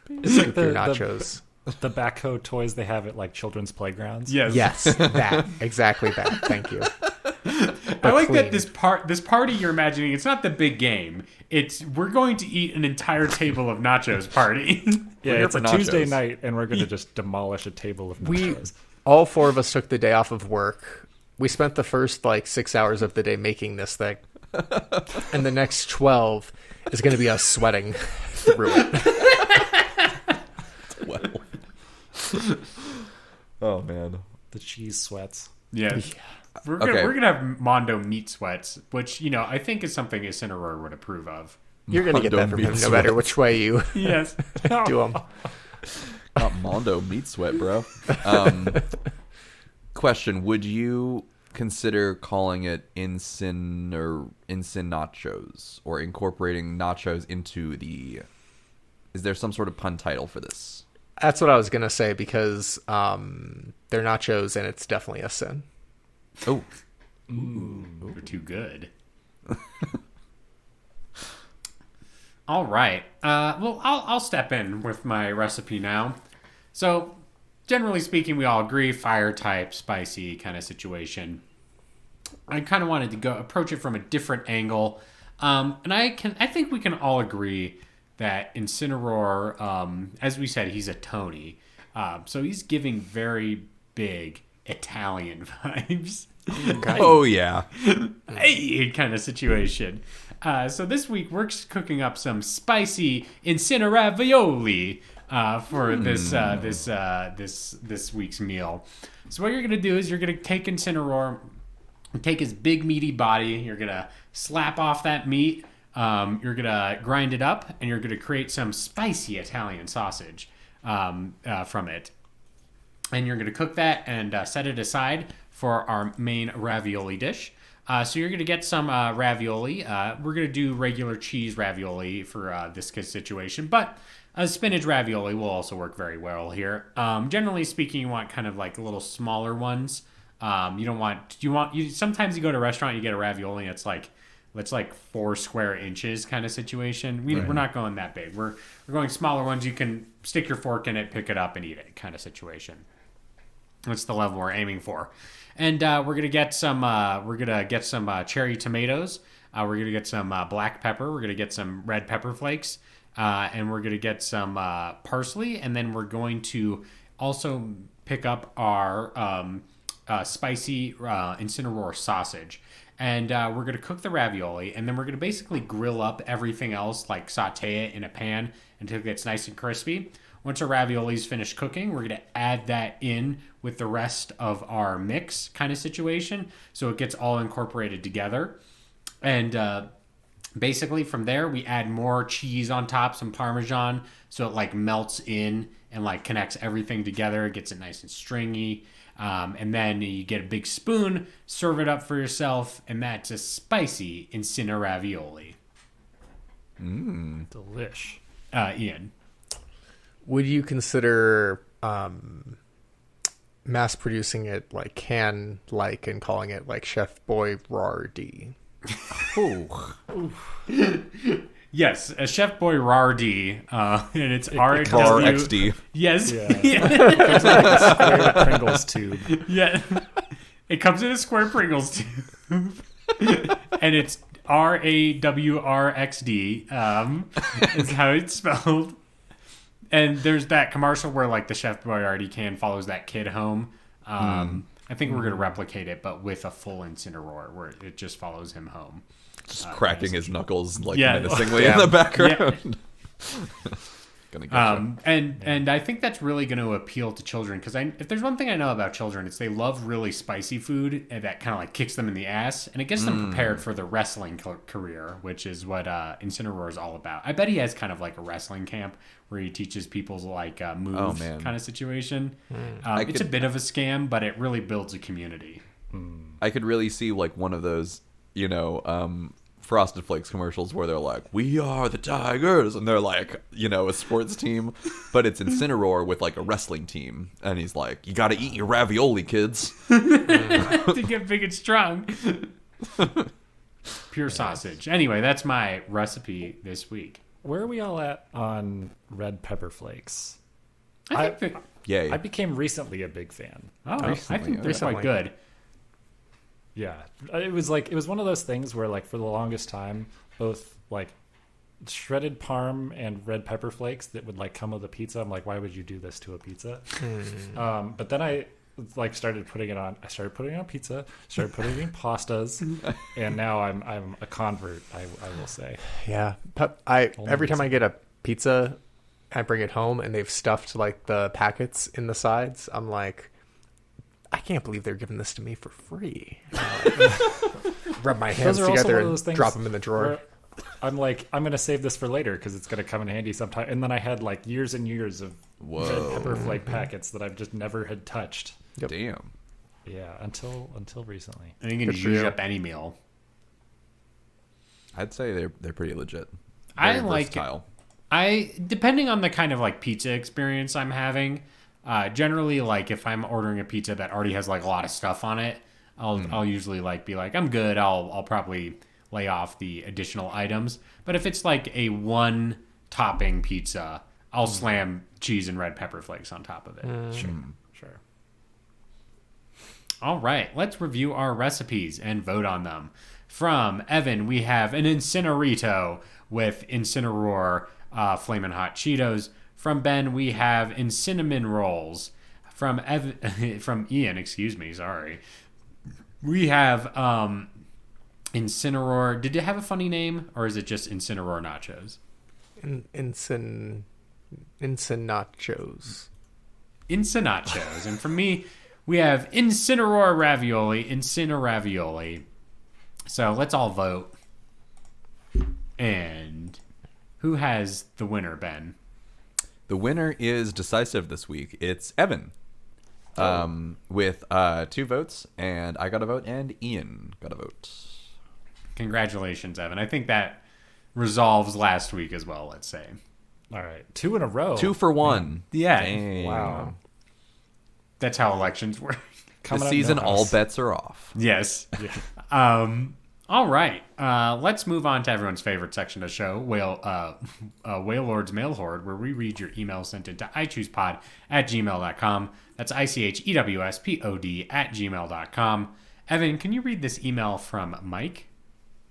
It's like Your nachos. the backhoe toys they have at like children's playgrounds. Yes. Yes, that. Exactly that. Thank you. I like that clean. this party you're imagining, it's not the big game. It's we're going to eat an entire table of nachos party. Yeah, here it's for a Tuesday nachos. night, and we're going to just demolish a table of nachos. All four of us took the day off of work. We spent the first 6 hours of the day making this thing. And the next 12 is going to be us sweating through it. Well. Oh man. The cheese sweats. Yeah. We're gonna have Mondo meat sweats, which I think is something Incineroar would approve of. You're going to get that from him Mondo no matter meat which way you Yes. do them. Not Mondo meat sweat, bro. Question: would you consider calling it Incin nachos, or incorporating nachos into the? Is there some sort of pun title for this? That's what I was going to say, because they're nachos and it's definitely a sin. Oh, They're too good. All right. Well, I'll step in with my recipe now. So, generally speaking, we all agree fire type, spicy kind of situation. I kind of wanted to approach it from a different angle, and I think we can all agree that Incineroar, as we said, he's a Tony, so he's giving very big Italian vibes. Okay. oh yeah. Hey, kind of situation. So this week we're cooking up some spicy Incineroar for this week's meal. So what you're gonna do is you're gonna take Incineroar, take his big meaty body, you're gonna slap off that meat, you're gonna grind it up, and you're gonna create some spicy Italian sausage from it. And you're going to cook that and set it aside for our main ravioli dish. So you're going to get some ravioli. We're going to do regular cheese ravioli for this situation, but spinach ravioli will also work very well here. Generally speaking, you want kind of like little smaller ones. Sometimes you go to a restaurant, you get a ravioli, and it's like 4 square inches kind of situation. We're not going that big. We're going smaller ones. You can stick your fork in it, pick it up, and eat it kind of situation. That's the level we're aiming for. And we're gonna get some cherry tomatoes. We're gonna get some black pepper. We're gonna get some red pepper flakes, and we're gonna get some parsley. And then we're going to also pick up our spicy Incineroar sausage. And we're going to cook the ravioli, and then we're going to basically grill up everything else, like saute it in a pan until it gets nice and crispy. Once our ravioli is finished cooking, we're going to add that in with the rest of our mix kind of situation, so it gets all incorporated together. And basically from there, we add more cheese on top, some Parmesan, so it melts in and connects everything together. It gets it nice and stringy. And then you get a big spoon, serve it up for yourself, and that's a spicy Incineroar ravioli. Delish. Ian. Would you consider mass producing it and calling it Chef Boy Rardy? Yes, a Chef Boy Rardy, and it's R-W. RXD. Yes. Yeah. Pringles tube. Yeah. It comes in a square Pringles tube. And it's RAWRXD, is how it's spelled. And there's that commercial where the Chef Boyardee can follows that kid home. I think we're going to replicate it, but with a full Incineroar where it just follows him home. Just cracking his knuckles Yeah. menacingly in the background. Gonna get you. And I think that's really going to appeal to children, because if there's one thing I know about children, it's they love really spicy food, and that kind of kicks them in the ass, and it gets them prepared for the wrestling career, which is what Incineroar is all about. I bet he has kind of a wrestling camp where he teaches people moves kind of situation. It's a bit of a scam, but it really builds a community. I could really see one of those, Frosted Flakes commercials where they're like, "We are the Tigers," and they're a sports team, but it's Incineroar with a wrestling team, and he's like, "You got to eat your ravioli, kids." To get big and strong. Pure sausage. Anyway, that's my recipe this week. where are we all at on red pepper flakes? I think that, Yay. I became recently a big fan. I think they're quite good. Yeah, it was one of those things where like for the longest time, both like shredded parm and red pepper flakes that would like come with a pizza. I'm like, why would you do this to a pizza? But then I like started putting it on. I started putting it on pizza. Started putting it in pastas, and now I'm a convert. I will say. Yeah, every time I get a pizza, I bring it home and they've stuffed like the packets in the sides. I'm like, I can't believe they're giving this to me for free. Rub my hands together and drop them in the drawer. I'm like, I'm gonna save this for later because it's gonna come in handy sometime. And then I had like years and years of red pepper flake packets that I've just never had touched. Yep. Damn. Yeah, until recently. I think you can use up any meal. I'd say they're pretty legit. I like it. Depending on the kind of like pizza experience I'm having, generally like if I'm ordering a pizza that already has like a lot of stuff on it, I'll usually like be like, I'm good. I'll probably lay off the additional items. But if it's like a one topping pizza, I'll slam cheese and red pepper flakes on top of it. Sure. All right, let's review our recipes and vote on them. From Evan, we have an Incinerito with Incineroar Flamin' Hot Cheetos. From Ben, we have Cinnamon Rolls. From Ian, sorry. We have Incineroar. Did it have a funny name, or is it just Incineroar Nachos? Incinachos. Incinachos. And from me, we have Incineroar Ravioli, Incine-Ravioli. So let's all vote. And who has the winner, Ben? The winner is decisive this week. It's Evan. With 2 votes, and I got a vote, and Ian got a vote. Congratulations, Evan. I think that resolves last week as well, let's say. All right. 2 in a row. 2 for 1. Yeah. Dang. Wow. That's how elections work. This season, all bets are off. Yes. All right. Let's move on to everyone's favorite section of the show, Whale Lord's Mail Horde, where we read your emails sent into iChoosePod@gmail.com. That's ICHEWSPOD@gmail.com. Evan, can you read this email from Mike?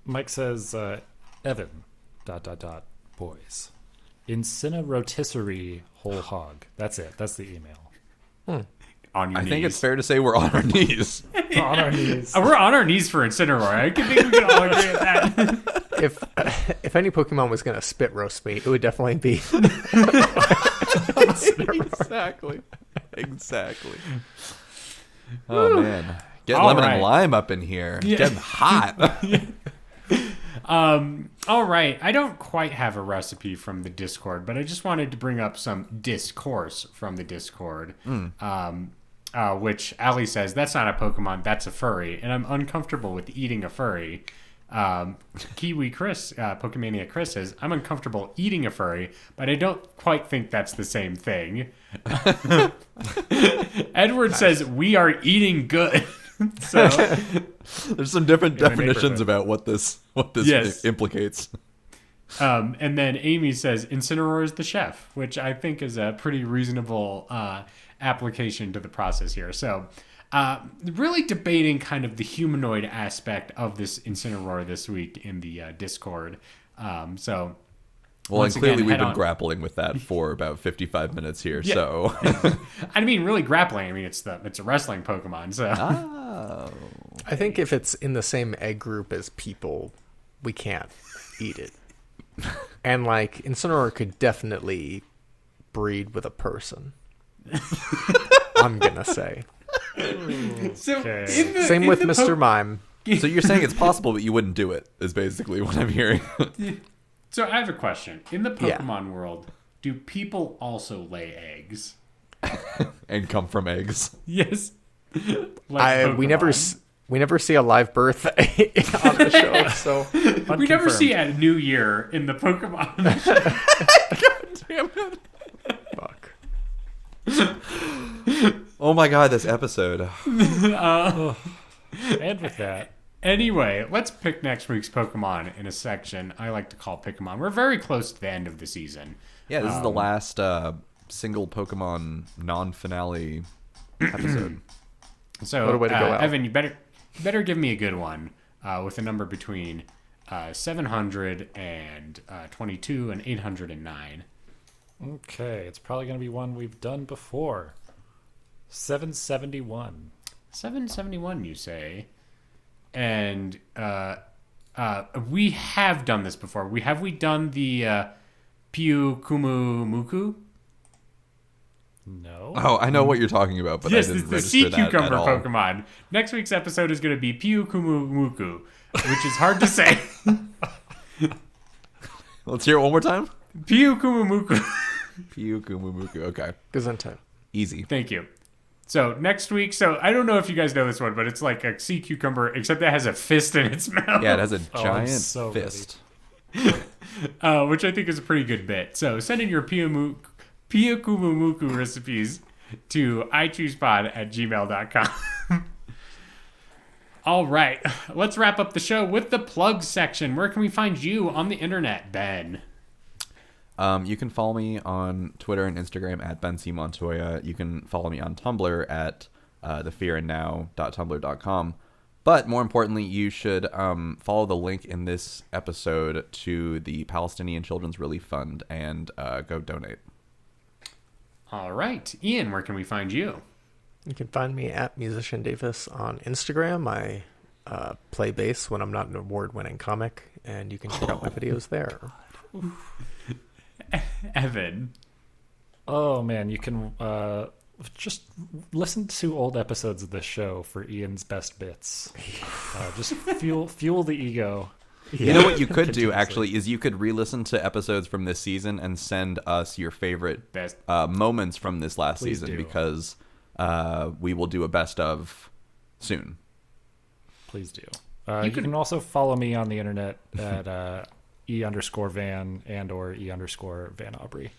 Mike says, Evan, ... boys. Rotisserie whole hog. That's it. That's the email. On your I knees. think it's fair to say we're on our knees. We're on our knees. We're on our knees for Incineroar. I think we can all agree with that. If any Pokemon was gonna spit roast me, it would definitely be Exactly. Oh man, get lemon and lime up in here. Yeah. Getting hot. All right. I don't quite have a recipe from the Discord, but I just wanted to bring up some discourse from the Discord. Which Ali says, that's not a Pokemon, that's a furry, and I'm uncomfortable with eating a furry. Kiwi Chris, Pokemania Chris says, I'm uncomfortable eating a furry, but I don't quite think that's the same thing. Edward says, we are eating good. So there's some different definitions about what this implicates. And then Amy says, Incineroar is the chef, which I think is a pretty reasonable application to the process here. So really debating kind of the humanoid aspect of this Incineroar this week in the Discord. And clearly we've been grappling with that for about 55 minutes here. Yeah. So I mean, really grappling. I mean, it's a wrestling Pokemon. So I think if it's in the same egg group as people, we can't eat it. And like Incineroar could definitely breed with a person. I'm gonna say. So same with Mr. Mime. So you're saying it's possible, but you wouldn't do it, is basically what I'm hearing. So I have a question. In the Pokemon world, do people also lay eggs? And come from eggs? Yes. We never see a live birth on the show, so we never see a new year in the Pokemon. God damn it! Fuck. Oh my god, this episode. And with that, Anyway, let's pick next week's Pokemon in a section I like to call Pick-a-mon. We're very close to the end of the season. Yeah, this is the last single Pokemon non-finale episode. So, What a way to go out. Evan, you better give me a good one with a number between 722 and 809. Okay, it's probably going to be one we've done before. 771. 771, you say? And we have done this before. We done the Piu Kumu Muku? No. Oh, I know what you're talking about, but Yes, I it's didn't the register sea that cucumber at all. Pokemon. Next week's episode is going to be Piu Kumu Muku, which is hard to say. Let's hear it one more time. Piu Kumu Muku. Pyukumumuku. Okay. Gesundheit. Easy. Thank you. So next week, I don't know if you guys know this one, but it's like a sea cucumber, except it has a fist in its mouth. Yeah, it has a I'm giant so fist. Which I think is a pretty good bit. So send in your Piukumumuku recipes to ichoosepod@gmail.com. All right, let's wrap up the show with the plug section. Where can we find you on the internet, Ben? You can follow me on Twitter and Instagram at Ben C. Montoya. You can follow me on Tumblr at thefearandnow.tumblr.com. But more importantly, you should follow the link in this episode to the Palestinian Children's Relief Fund and go donate. All right, Ian, where can we find you? You can find me at Musician Davis on Instagram. I play bass when I'm not an award-winning comic, and you can check out my videos there. Evan. Oh, man, you can just listen to old episodes of this show for Ian's best bits. Just fuel the ego. You know what you could do, actually, is you could re-listen to episodes from this season and send us your favorite Best. moments from this last Please season, do. because we will do a best of soon. Please do. You can also follow me on the internet at E_Van and or E_Van Aubrey.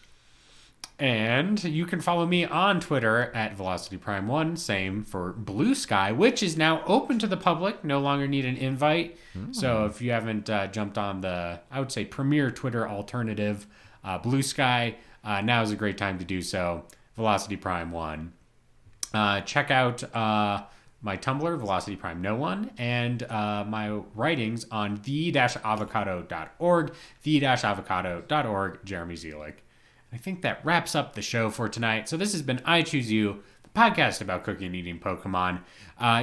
And you can follow me on Twitter at VelocityPrime1. Same for Blue Sky, which is now open to the public. No longer need an invite. So if you haven't jumped on the, I would say, premier Twitter alternative, Blue Sky, now is a great time to do so. VelocityPrime1. Check out my Tumblr, VelocityPrime1, and my writings on the-avocado.org, the-avocado.org, Jeremy Zielik. I think that wraps up the show for tonight. So this has been I Choose You, the podcast about cooking and eating Pokemon.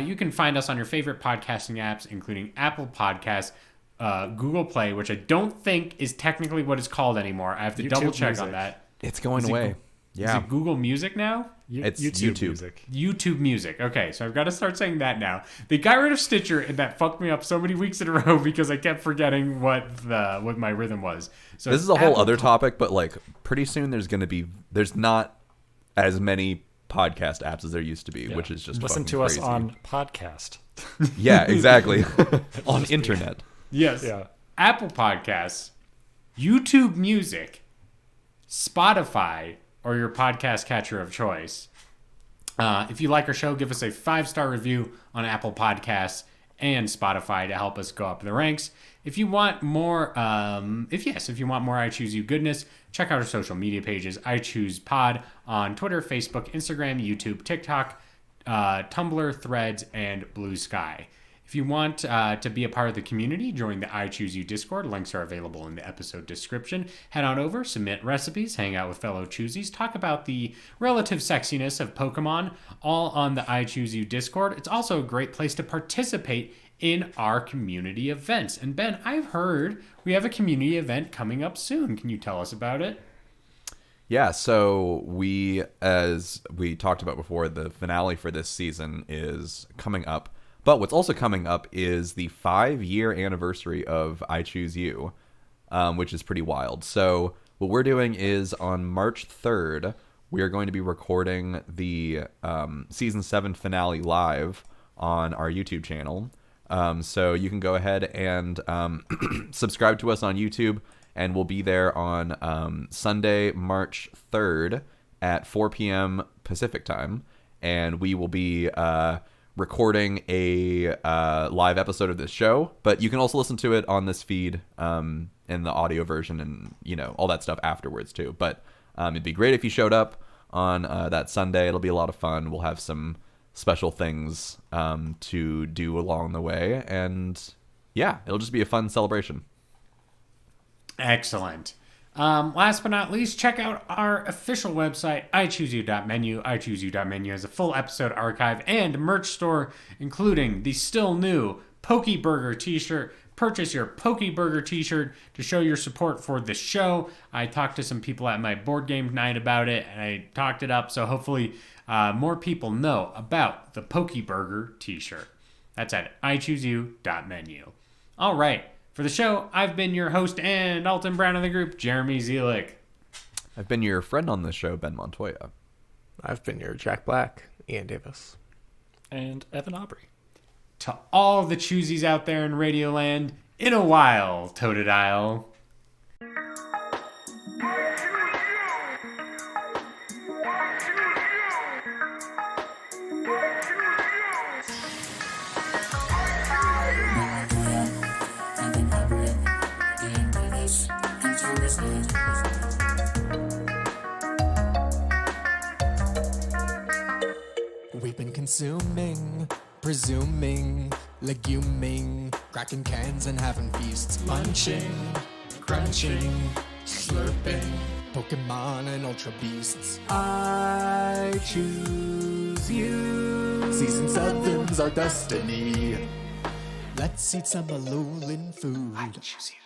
You can find us on your favorite podcasting apps, including Apple Podcasts, Google Play, which I don't think is technically what it's called anymore. I have to YouTube double check Music. on that. It's going Is it away. Is Yeah. it Google Music now? It's YouTube. Music. YouTube Music. Okay, so I've got to start saying that now. They got rid of Stitcher, and that fucked me up so many weeks in a row because I kept forgetting what my rhythm was. So This is a whole Apple other topic, but like pretty soon there's not as many podcast apps as there used to be, which is just Listen fucking to us crazy. on podcast. Yeah, exactly. On internet. Yes. Yeah. Apple Podcasts, YouTube Music, Spotify, or your podcast catcher of choice. If you like our show, give us a 5-star review on Apple Podcasts and Spotify to help us go up the ranks. If you want more, if you want more I Choose You goodness, check out our social media pages. I Choose Pod on Twitter, Facebook, Instagram, YouTube, TikTok, Tumblr, Threads, and Blue Sky. If you want to be a part of the community, join the I Choose You Discord. Links are available in the episode description. Head on over, submit recipes, hang out with fellow Choosies, talk about the relative sexiness of Pokemon, all on the I Choose You Discord. It's also a great place to participate in our community events. And Ben, I've heard we have a community event coming up soon. Can you tell us about it? Yeah, so we, as we talked about before, the finale for this season is coming up. But what's also coming up is the 5-year anniversary of I Choose You, which is pretty wild. So what we're doing is on March 3rd, we are going to be recording the Season 7 finale live on our YouTube channel. So you can go ahead and subscribe to us on YouTube, and we'll be there on Sunday, March 3rd at 4 p.m. Pacific time. And we will be recording a live episode of this show, but you can also listen to it on this feed in the audio version and, all that stuff afterwards too. But it'd be great if you showed up on that Sunday. It'll be a lot of fun. We'll have some special things to do along the way. And yeah, it'll just be a fun celebration. Excellent. Last but not least, check out our official website, ichooseyou.menu. ichooseyou.menu has a full episode archive and merch store, including the still new Pokey Burger t-shirt. Purchase your Pokey Burger t-shirt to show your support for the show. I talked to some people at my board game night about it, and I talked it up, so hopefully more people know about the Pokey Burger t-shirt. That's at ichooseyou.menu. All right. For the show, I've been your host and Alton Brown of the group, Jeremy Zielik. I've been your friend on this show, Ben Montoya. I've been your Jack Black, Ian Davis. And Evan Aubrey. To all the choosies out there in Radioland, in a while, Totodile. We've been consuming, presuming, leguming, cracking cans and having feasts, munching, crunching, slurping, Pokemon and Ultra Beasts. I choose you. Season 7's our destiny. Let's eat some Alolan food. I choose you.